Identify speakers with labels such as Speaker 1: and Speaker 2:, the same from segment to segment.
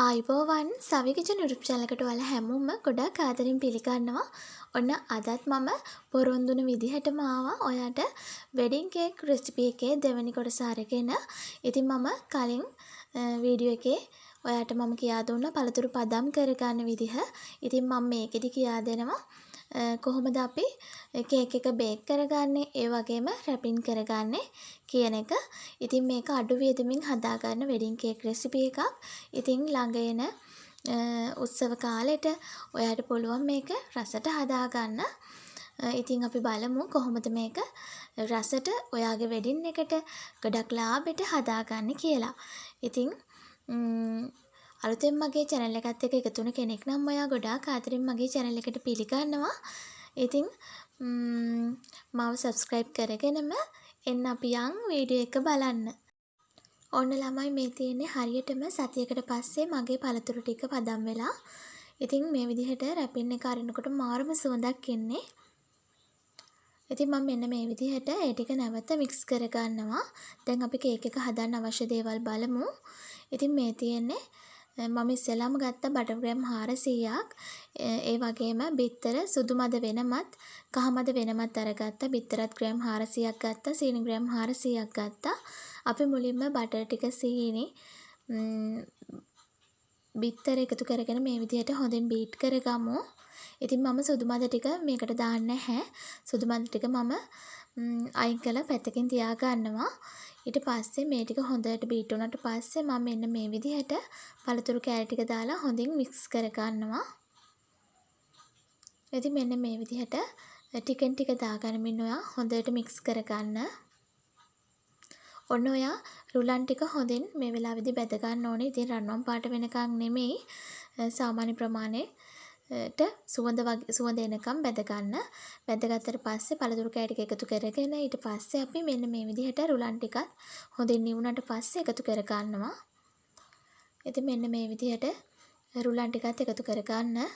Speaker 1: ආයිබෝවන් සවිගිජ YouTube channel එකට ඔයාලා හැමෝම ගොඩාක් ආදරෙන් පිළිගන්නවා. ඔන්න අදත් මම පොරොන්දුන විදිහටම ආවා ඔයාට wedding cake recipe එකේ දෙවෙනි කොටස අරගෙන. ඉතින් මම කලින් වීඩියෝ එකේ ඔයාට මම කියා දුන්නා පළතුරු පදම් කරගන්න විදිහ. ඉතින් මම මේකෙදි කියා දෙනවා කොහොමද අපි කේක් එක බේක් කරගන්නේ ඒ වගේම රැපින් කරගන්නේ කියන එක. ඉතින් මේක අඩු වියදමින් හදාගන්න වෙඩින් කේක් රෙසිපි එකක්. ඉතින් ළඟ එන උත්සව කාලෙට ඔයාට පුළුවන් මේක රසට හදාගන්න. ඉතින් අපි බලමු කොහොමද මේක රසට ඔයාගේ වෙඩින් එකට ගොඩක් ලාභෙට හදාගන්නේ කියලා. ඉතින් අලුතෙන් මගේ channel එකත් එක්ක එකතු වෙන කෙනෙක් නම් ඔයා ගොඩාක් ආදරෙන් මගේ channel එකට පිළිගන්නවා. ඉතින් මාව subscribe කරගෙනම එන්න අපි යන් වීඩියෝ එක බලන්න. ඔන්න ළමයි මේ තියෙන්නේ හරියටම සතියකට පස්සේ මගේ පළතුරු ටික පදම් වෙලා. ඉතින් මේ විදිහට රැපින් එක අරිනකොට මාරුම සුවඳක් එන්නේ. ඉතින් මම මෙන්න මේ විදිහට ඒ ටික නැවත මික්ස් කරගන්නවා. දැන් අපි කේක් එක හදන්න අවශ්‍ය දේවල් බලමු. ඉතින් මේ තියෙන්නේ මම ඉස්සෙල්ලාම ගත්ත බටර් ග්‍රෑම් 400ක්. ඒ වගේම බිත්තර සුදු මද වෙනමත් කහ මද වෙනමත් අරගත්තා. බිත්තරත් ග්‍රෑම් 400ක් ගත්තා. සීනි ග්‍රෑම් 400ක් ගත්තා. අපි මුලින්ම බටර් ටික සීනි බිත්තර එකතු කරගෙන මේ විදිහට හොඳින් බීට් කරගමු. ඉතින් මම සුදු මද ටික මේකට දාන්නේ නැහැ. සුදු මද ටික මම අයින් කරලා පැත්තකින් තියා ගන්නවා. ඊට පස්සේ මේ ටික හොඳට බීට් වුණාට පස්සේ මම මෙන්න මේ විදිහට පළතුරු කෑලි ටික දාලා හොඳින් මික්ස් කර ගන්නවා. ඉතින් මෙන්න මේ විදිහට ටිකෙන් ටික දාගනිමින් ඔයා හොඳට මික්ස් කර ගන්න. ඔන්න ඔයා රුලන් ටික හොඳින් මේ වෙලාවේදී බැද ගන්න ඕනේ. ඉතින් රන්වන් පාට වෙනකන් නෙමෙයි සාමාන්‍ය ප්‍රමාණයට සුවඳ එනකම් බැද ගන්න. බැදගත්තට පස්සේ පළතුරු කෑලි ටික එකතු කරගෙන ඊට පස්සේ අපි මෙන්න මේ විදිහට රුලන් ටිකත් හොඳින් නිවුණාට පස්සේ එකතු කර ගන්නවා. ඉතින් මෙන්න මේ විදිහට රුලන් ටිකත් එකතු කර ගන්න.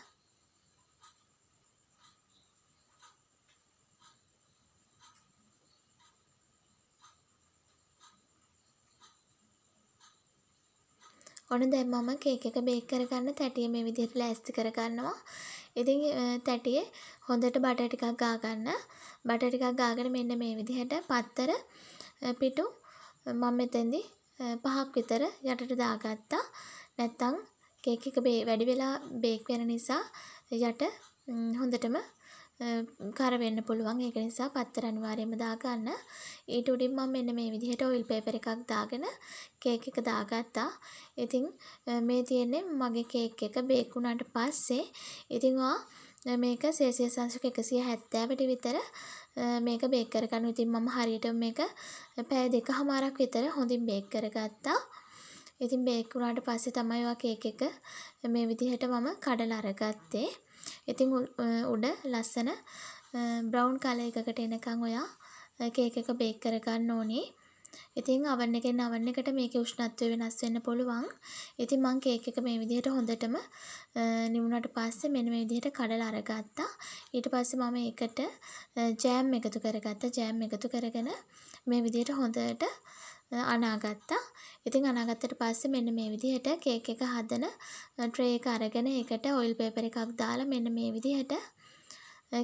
Speaker 1: ඔන්න දැන් මම කේක් එක බේක් කරගන්න තැටිය මේ විදිහට ලෑස්ති කරගන්නවා. ඉතින් තැටියේ හොඳට බටර් ටිකක් ගා ගන්න. බටර් ටිකක් ගාගෙන මෙන්න මේ විදිහට පත්තර පිටු මම මෙතෙන්දී 5ක් විතර යටට දාගත්තා. නැත්තම් කේක් එක වැඩි වෙලා බේක් වෙන නිසා යට හොඳටම කර වෙන්න පුළුවන්. ඒක නිසා පත්තර අනිවාර්යයෙන්ම දාගන්න. ඊට උඩින් මම මෙන්න මේ විදිහට ඔයිල් පේපර් එකක් දාගෙන කේක් එක දාගත්තා. ඉතින් මේ තියෙන්නේ මගේ කේක් එක බේක් වුණාට පස්සේ ඉතින් මේක සෙල්සියස් අංශක 170ට විතර මේක බේක් කරගන්න. ඉතින් මම හරියටම මේක පැය 2කමාරක් විතර හොඳින් බේක් කරගත්තා. ඉතින් බේක් වුණාට පස්සේ තමයි ඔය කේක් එක මේ විදිහට මම කඩලා අරගත්තේ. ඉතින් උඩ ලස්සන බ්‍රවුන් කලර් එකකට එනකන් ඔයා කේක් එක බේක් කරගන්න ඕනේ. ඉතින් oven එකෙන් oven එකට මේකේ උෂ්ණත්වය වෙනස් වෙන්න පුළුවන්. ඉතින් මම කේක් එක මේ විදිහට හොඳටම නිවුණාට පස්සේ මෙන්න මේ විදිහට කඩලා අරගත්තා. ඊට පස්සේ මම ඒකට ජෑම් එකතු කරගත්තා. ජෑම් එකතු කරගෙන මේ විදිහට හොඳට අනාගත්තා. ඉතින් අනාගත්තට පස්සේ මෙන්න මේ විදිහට කේක් එක හදන ට්‍රේ එක අරගෙන ඒකට ඔයිල් පේපර් එකක් දාලා මෙන්න මේ විදිහට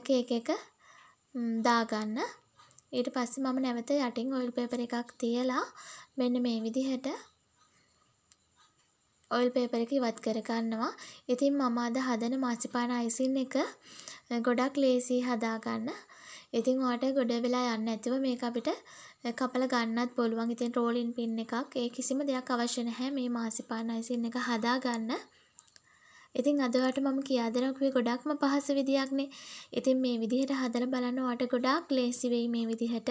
Speaker 1: කේක් එක දාගන්න. ඊට පස්සේ මම නැවත යටින් ඔයිල් පේපර් එකක් තියලා මෙන්න මේ විදිහට ඔයිල් පේපර් එක ඉවත් කර ගන්නවා. ඉතින් මම අද හදන මාසිපාන අයිසින් එක ගොඩක් ලේසි හදාගන්න. ඉතින් ඔයාලට ගොඩ වෙලා යන්නේ නැතිව මේක අපිට කපලා ගන්නත් පුළුවන්. ඉතින් රෝලින් පින් එකක් ඒ කිසිම දෙයක් අවශ්‍ය නැහැ මේ මාසිපාන අයිසින් එක හදාගන්න. ඉතින් අද ඔයාලට මම කියා දෙනවා ගොඩක්ම පහසු විදියක්නේ. ඉතින් මේ විදිහට හදලා බලන්න ඔයාලට ගොඩාක් ලේසි වෙයි මේ විදිහට.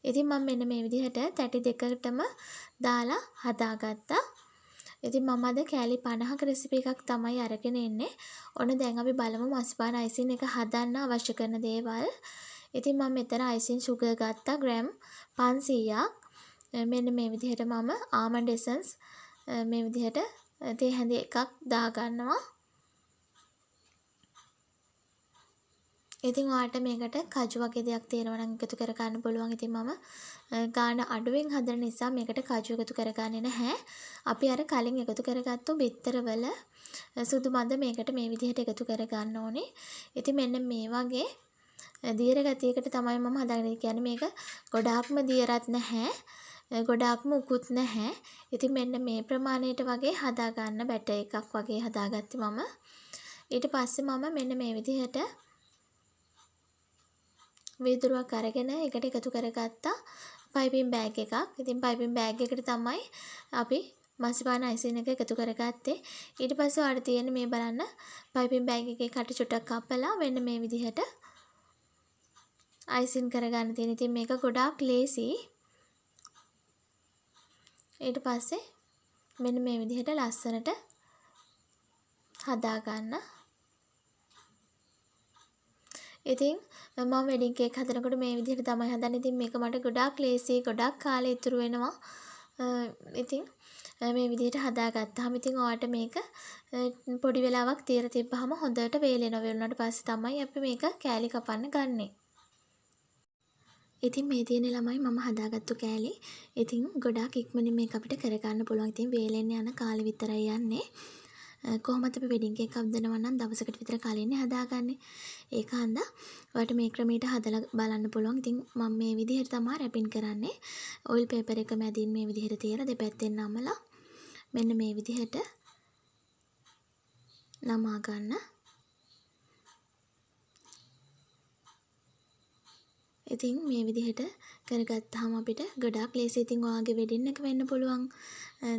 Speaker 1: ඉතින් මම මෙන්න මේ විදිහට තැටි දෙකකටම දාලා හදාගත්තා. ඉතින් මම අද කෑලි 50ක රෙසිපි එකක් තමයි අරගෙන එන්නේ. ඔන්න දැන් අපි බලමු මාසිපාන අයිසින් එක හදන්න අවශ්‍ය කරන දේවල්. ඉතින් මම මෙතන අයිසින් සුගර් ගත්තා ග්‍රෑම් 500ක්. මෙන්න මේ විදිහට මම ආමන්ඩ් එසන්ස් මේ විදිහට තේ හැඳි එකක් දාගන්නවා. ඉතින් ඔයාලට මේකට කජු වගේ දෙයක් තියෙනවා නම් එකතු කර ගන්න පුළුවන්. ඉතින් මම ගාන අඩුවෙන් හදන නිසා මේකට කජු එකතු කරගන්නේ නැහැ. අපි අර කලින් එකතු කරගත්තු බිත්තරවල සුදු මද මේකට මේ විදිහට එකතු කරගන්න ඕනේ. ඉතින් මෙන්න මේ වගේ දියර ගතියකට තමයි මම හදාගෙන කියන්නේ. මේක ගොඩාක්ම දියරත් නැහැ. ගොඩාක්ම උකුත් නැහැ. ඉතින් මෙන්න මේ ප්‍රමාණයට වගේ හදා ගන්න බැටර් එකක් වගේ හදාගත්තේ මම. ඊට පස්සේ මම මෙන්න මේ විදිහට වීදුරුවක් අරගෙන එකට එකතු කරගත්තා පයිපින් බෑග් එකක්. ඉතින් පයිපින් බෑග් එකට තමයි අපි මස්පාන අයිසින් එක එකතු කරගත්තේ. ඊට පස්සේ ඔයාලට තියෙන මේ බලන්න පයිපින් බෑග් එකේ කට චුට්ටක් කපලා මෙන්න මේ විදිහට අයිසින් කරගන්න තියෙන. ඉතින් මේක ගොඩාක් ලේසි. ඊට පස්සේ මෙන්න මේ විදිහට ලස්සනට හදා ගන්න. ඉතින් මම වෙඩින් කේක් හදනකොට මේ විදිහට තමයි හදන්නේ. ඉතින් මේක මට ගොඩාක් ලේසි, ගොඩාක් කාලේ ඉතුරු වෙනවා. ඉතින් මේ විදිහට හදාගත්තාම ඉතින් ඔයාලට මේක පොඩි වෙලාවක් තියලා තිබ්බහම හොඳට වේලෙනවා. වේලුණාට පස්සේ තමයි අපි මේක කෑලි කපන්න ගන්නෙ. ඉතින් මේ තියෙන ළමයි මම හදාගත්තු කෑලි. ඉතින් ගොඩාක් ඉක්මනින් මේක අපිට කරගන්න පුළුවන්. ඉතින් වේලෙන්න යන කාලෙ විතරයි යන්නේ. කොහොමද අපි වෙඩින් කේක් හදනවා නම් දවසකට විතර කලින් හදාගන්නේ. ඒක හන්දා ඔයාලට මේ ක්‍රමයට හදලා බලන්න පුළුවන්. ඉතින් මම මේ විදිහට තමයි රැපින් කරන්නේ. ඔයිල් පේපර් එක මැදින් මේ විදිහට තියලා දෙපැත්තෙන් නමලා මෙන්න මේ විදිහට නමා ගන්න. ඉතින් මේ විදිහට කරගත්තාම අපිට ගොඩාක් ලේසි. ඉතින් ඔයාගේ වෙඩින් එක වෙන්න පුළුවන්.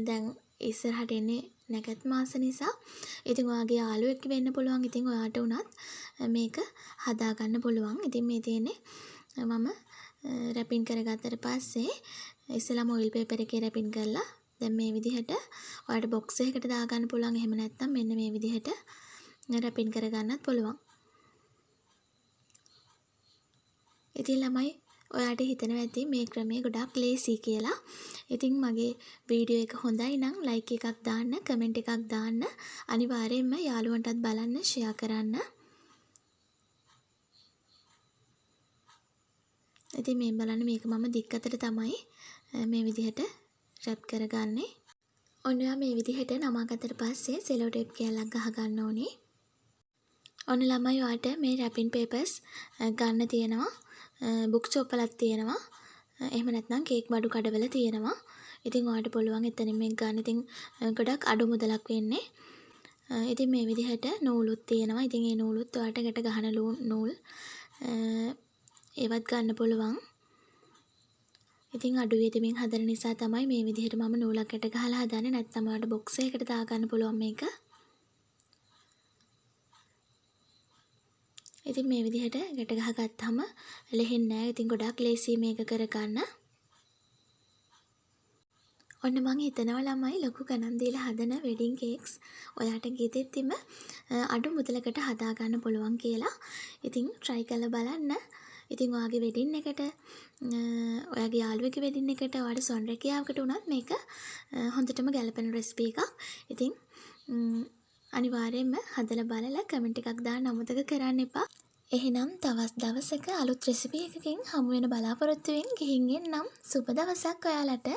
Speaker 1: දැන් ඉස්සරහට එන්නේ නැකත් මාස නිසා. ඉතින් ඔයාගේ යාළුවෙක් වෙන්න පුළුවන්. ඉතින් ඔයාට උනත් මේක හදා ගන්න පුළුවන්. ඉතින් මේ තියෙන්නේ මම රැපින් කරගත්තට පස්සේ ඉස්සෙල්ලාම ඔයිල් පේපර් එකේ රැපින් කරලා දැන් මේ විදිහට ඔයාලට බොක්ස් එකකට දාගන්න පුළුවන්. එහෙම නැත්නම් මෙන්න මේ විදිහට රැපින් කරගන්නත් පුළුවන්. ඉතින් ළමයි ඔයාට හිතනවා ඇති මේ ක්‍රමය ගොඩාක් ලේසි කියලා. ඉතින් මගේ වීඩියෝ එක හොඳයි නම් ලයික් එකක් දාන්න, කමෙන්ට් එකක් දාන්න. අනිවාර්යයෙන්ම යාළුවන්ටත් බලන්න, ෂෙයා කරන්න. ඉතින් මේ බලන්න මේක මම දික් අතට තමයි මේ විදිහට රැප් කරගන්නේ. ඔන්න මේ විදිහට නමාගත්තට පස්සේ සෙලෝ ටේප් කෑල්ලක් ගහ ගන්න ඕනේ. ඔන්න ළමයි ඔයාට මේ රැපින් පේපර්ස් ගන්න තියෙනවා. බුක් ෂොප් වලත් තියෙනවා. එහෙම නැත්නම් කේක් බඩු කඩවල තියෙනවා. ඉතින් ඔයාලට පුළුවන් එතනින් මේක ගන්න. ඉතින් ගොඩක් අඩු මුදලක් වෙන්නේ. ඉතින් මේ විදිහට නූලුත් තියෙනවා. ඉතින් මේ නූලුත් ඔයාලට ගැට ගහන නූල් ඒවත් ගන්න පුළුවන්. ඉතින් අඩු වේදමින් හදන නිසා තමයි මේ විදිහට මම නූලක් ගැට ගහලා හදන්නේ. නැත්නම් ඔයාලට බොක්ස් එකකට දා ගන්න පුළුවන් මේක. ඉතින් මේ විදිහට ගැට ගහගත්තාම ලෙහෙන්නේ නැහැ. ඉතින් ගොඩාක් ලේසි මේක කරගන්න. ඔන්න මං හිතනවා ළමයි ලොකු ගණන් දීලා හදන වෙඩින් කේක්ස් ඔයාට ගෙදෙද්දිම අඩු මුදලකට හදා ගන්න පුළුවන් කියලා. ඉතින් try කරලා බලන්න. ඉතින් ඔයාගේ වෙඩින් එකට ඔයාගේ යාළුවෙකුගේ වෙඩින් එකට ඔයාට සොන් රැකියාවකට උනත් මේක හොඳටම ගැලපෙන රෙසිපි එකක්. ඉතින් අනිවාර්යයෙන්ම හදලා බලලා කමෙන්ට් එකක් දාන්න අමතක කරන්න එපා. එහෙනම් තවත් දවසක අලුත් රෙසිපි එකකින් හමු වෙන බලාපොරොත්තු වෙමින් ගිහින් එන්නම්. සුබ දවසක් ඔයාලට.